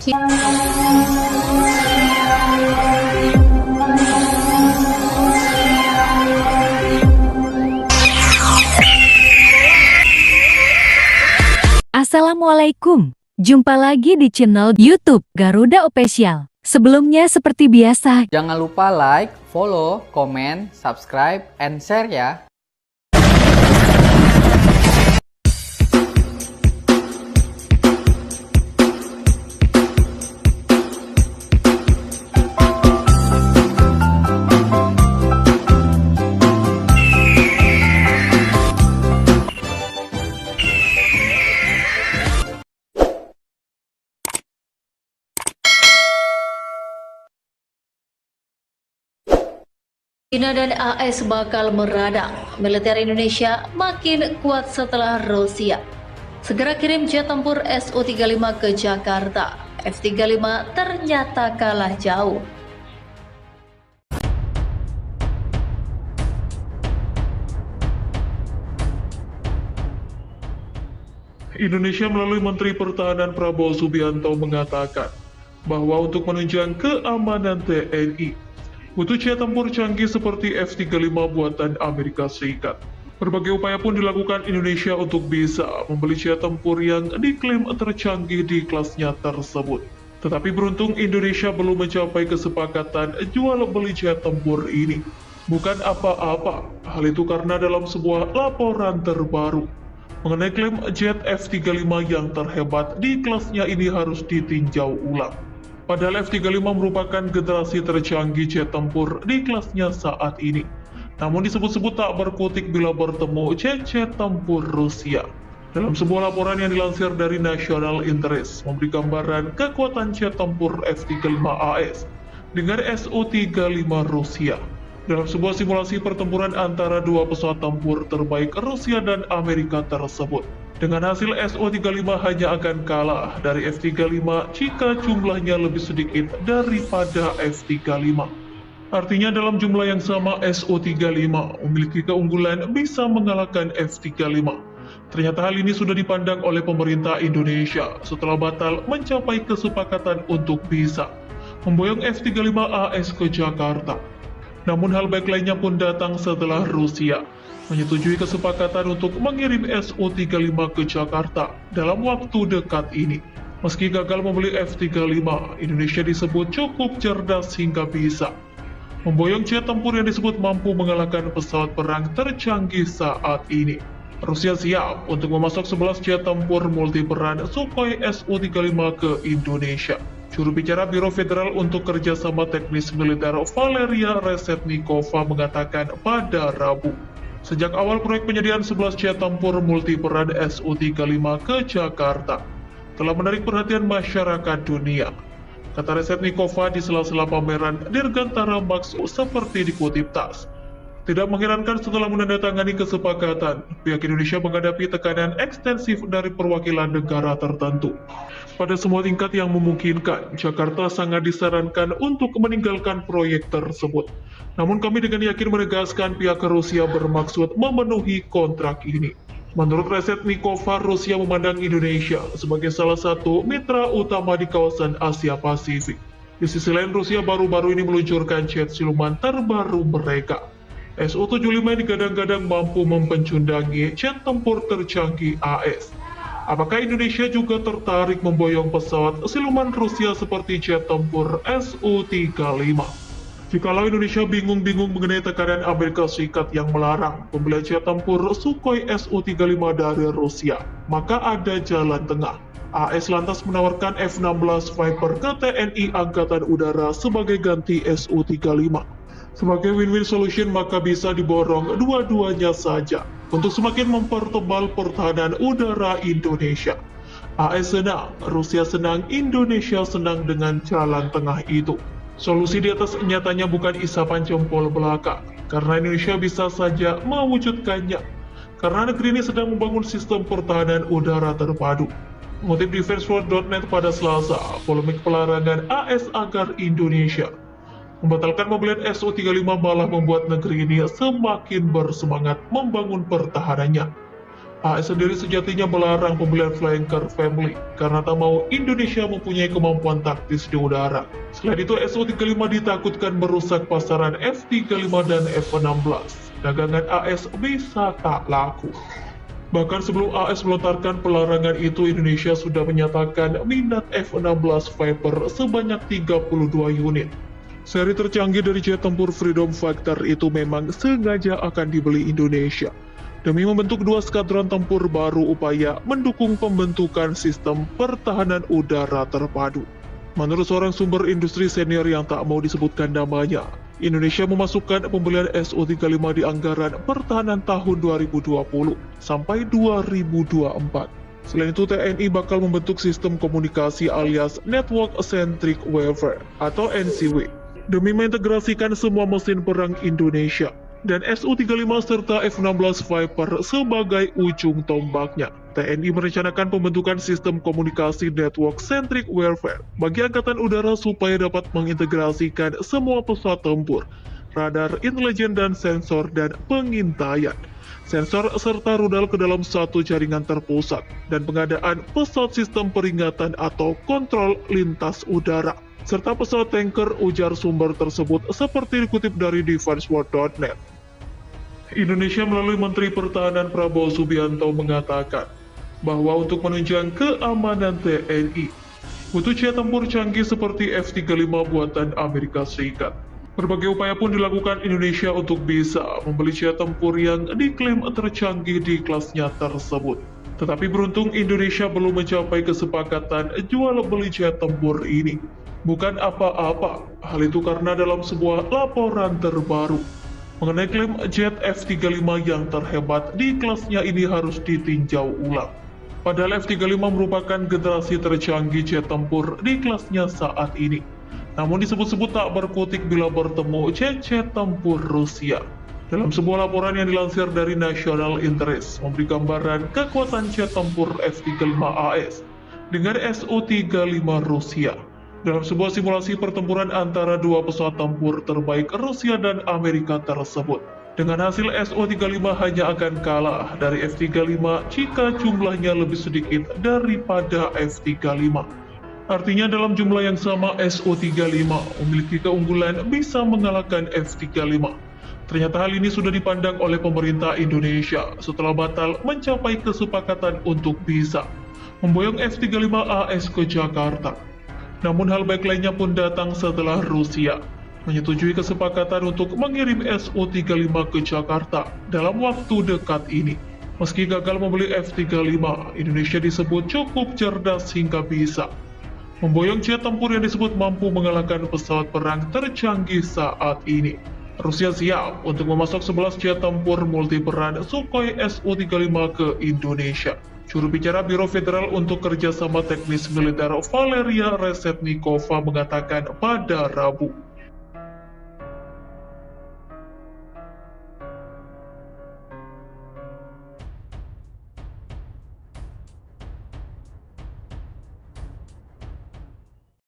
Assalamualaikum, jumpa lagi di channel YouTube Garuda Official. Sebelumnya seperti biasa, jangan lupa like, follow, komen, subscribe, and share ya. China dan AS bakal meradang. Militer Indonesia makin kuat setelah Rusia. Segera kirim jet tempur Su-35 ke Jakarta. F-35 ternyata kalah jauh. Indonesia melalui Menteri Pertahanan Prabowo Subianto mengatakan bahwa untuk menunjang keamanan TNI, butuh jet tempur canggih seperti F-35 buatan Amerika Serikat. Berbagai upaya pun dilakukan Indonesia untuk bisa membeli jet tempur yang diklaim tercanggih di kelasnya tersebut. Tetapi beruntung Indonesia belum mencapai kesepakatan jual beli jet tempur ini. Bukan apa-apa, hal itu karena dalam sebuah laporan terbaru mengenai klaim jet F-35 yang terhebat di kelasnya ini harus ditinjau ulang. Padahal F-35 merupakan generasi tercanggih jet tempur di kelasnya saat ini. Namun disebut-sebut tak berkutik bila bertemu jet-jet tempur Rusia. Dalam sebuah laporan yang dilansir dari National Interest, memberi gambaran kekuatan jet tempur F-35 AS dengan Su-35 Rusia. Dalam sebuah simulasi pertempuran antara dua pesawat tempur terbaik Rusia dan Amerika tersebut. Dengan hasil Su-35 hanya akan kalah dari F-35 jika jumlahnya lebih sedikit daripada F-35. Artinya dalam jumlah yang sama Su-35 memiliki keunggulan bisa mengalahkan F-35. Ternyata hal ini sudah dipandang oleh pemerintah Indonesia setelah batal mencapai kesepakatan untuk bisa memboyong F-35 AS ke Jakarta. Namun hal baik lainnya pun datang setelah Rusia menyetujui kesepakatan untuk mengirim Su-35 ke Jakarta dalam waktu dekat ini. Meski gagal membeli F-35, Indonesia disebut cukup cerdas hingga bisa memboyong jet tempur yang disebut mampu mengalahkan pesawat perang tercanggih saat ini. Rusia siap untuk memasok 11 jet tempur multiperan Sukhoi Su-35 ke Indonesia. Juru bicara Biro Federal untuk Kerjasama Teknis Militer Valeria Reshetnikova mengatakan pada Rabu, sejak awal proyek penyediaan 11 jet tempur multiperan Su-35 ke Jakarta telah menarik perhatian masyarakat dunia. Kata Reshetnikova di sela-sela pameran Dirgantara Max seperti dikutip TASS. Tidak mengherankan setelah menandatangani kesepakatan, pihak Indonesia menghadapi tekanan ekstensif dari perwakilan negara tertentu. Pada semua tingkat yang memungkinkan, Jakarta sangat disarankan untuk meninggalkan proyek tersebut. Namun kami dengan yakin menegaskan pihak Rusia bermaksud memenuhi kontrak ini. Menurut Reshetnikova, Rusia memandang Indonesia sebagai salah satu mitra utama di kawasan Asia Pasifik. Di sisi lain, Rusia baru-baru ini meluncurkan jet siluman terbaru mereka. Su-75 digadang-gadang mampu mempencundangi jet tempur tercanggih AS. Apakah Indonesia juga tertarik memboyong pesawat siluman Rusia seperti jet tempur Su-35? Jikalau Indonesia bingung-bingung mengenai tekanan Amerika Serikat yang melarang pembelian jet tempur Sukhoi Su-35 dari Rusia, maka ada jalan tengah. AS lantas menawarkan F-16 Viper ke TNI Angkatan Udara sebagai ganti Su-35. Sebagai win-win solution maka bisa diborong dua-duanya saja untuk semakin mempertebal pertahanan udara Indonesia. AS senang, Rusia senang, Indonesia senang dengan jalan tengah itu. Solusi di atas nyatanya bukan isapan jempol belaka, karena Indonesia bisa saja mewujudkannya. Karena negeri ini sedang membangun sistem pertahanan udara terpadu. Mengutip defenseworld.net pada Selasa, polemik pelarangan AS agar Indonesia membatalkan pembelian Su-35 malah membuat negeri ini semakin bersemangat membangun pertahanannya. AS sendiri sejatinya melarang pembelian Flying Car Family karena tak mau Indonesia mempunyai kemampuan taktis di udara. Selain itu, SU-35 ditakutkan merusak pasaran F-35 dan F-16. Dagangan AS bisa tak laku. Bahkan sebelum AS melontarkan pelarangan itu, Indonesia sudah menyatakan minat F-16 Viper sebanyak 32 unit. Seri tercanggih dari jet tempur Freedom Fighter itu memang sengaja akan dibeli Indonesia demi membentuk 2 skadron tempur baru upaya mendukung pembentukan sistem pertahanan udara terpadu. Menurut seorang sumber industri senior yang tak mau disebutkan namanya, Indonesia memasukkan pembelian SU-35 di anggaran pertahanan tahun 2020 sampai 2024. Selain itu, TNI bakal membentuk sistem komunikasi alias Network Centric Warfare atau NCW demi mengintegrasikan semua mesin perang Indonesia dan SU-35 serta F-16 Viper sebagai ujung tombaknya. TNI merencanakan pembentukan sistem komunikasi Network Centric Warfare bagi Angkatan Udara supaya dapat mengintegrasikan semua pesawat tempur, radar, intelijen dan sensor dan pengintaian, sensor serta rudal ke dalam satu jaringan terpusat, dan pengadaan pesawat sistem peringatan atau kontrol lintas udara, serta pesawat tanker, ujar sumber tersebut seperti dikutip dari defenseworld.net. Indonesia melalui Menteri Pertahanan Prabowo Subianto mengatakan bahwa untuk menunjang keamanan TNI, butuh jet tempur canggih seperti F-35 buatan Amerika Serikat. Berbagai upaya pun dilakukan Indonesia untuk bisa membeli jet tempur yang diklaim tercanggih di kelasnya tersebut. Tetapi beruntung Indonesia belum mencapai kesepakatan jual beli jet tempur ini. Bukan apa-apa, hal itu karena dalam sebuah laporan terbaru mengenai klaim jet F-35 yang terhebat di kelasnya ini harus ditinjau ulang. Padahal F-35 merupakan generasi tercanggih jet tempur di kelasnya saat ini. Namun disebut-sebut tak berkutik bila bertemu jet-jet tempur Rusia. Dalam sebuah laporan yang dilansir dari National Interest, memberi gambaran kekuatan jet tempur F-35 AS dengan Su-35 Rusia dalam sebuah simulasi pertempuran antara dua pesawat tempur terbaik Rusia dan Amerika tersebut. Dengan hasil Su-35 hanya akan kalah dari F-35 jika jumlahnya lebih sedikit daripada F-35. Artinya dalam jumlah yang sama Su-35 memiliki keunggulan bisa mengalahkan F-35. Ternyata hal ini sudah dipandang oleh pemerintah Indonesia setelah batal mencapai kesepakatan untuk bisa memboyong F-35 AS ke Jakarta. Namun hal baik lainnya pun datang setelah Rusia menyetujui kesepakatan untuk mengirim Su-35 ke Jakarta dalam waktu dekat ini. Meski gagal membeli F-35, Indonesia disebut cukup cerdas hingga bisa memboyong jet tempur yang disebut mampu mengalahkan pesawat perang tercanggih saat ini. Rusia siap untuk memasok 11 jet tempur multiperan Sukhoi Su-35 ke Indonesia. Juru bicara Biro Federal untuk Kerjasama Teknis Militer Valeria Reshetnikova mengatakan pada Rabu.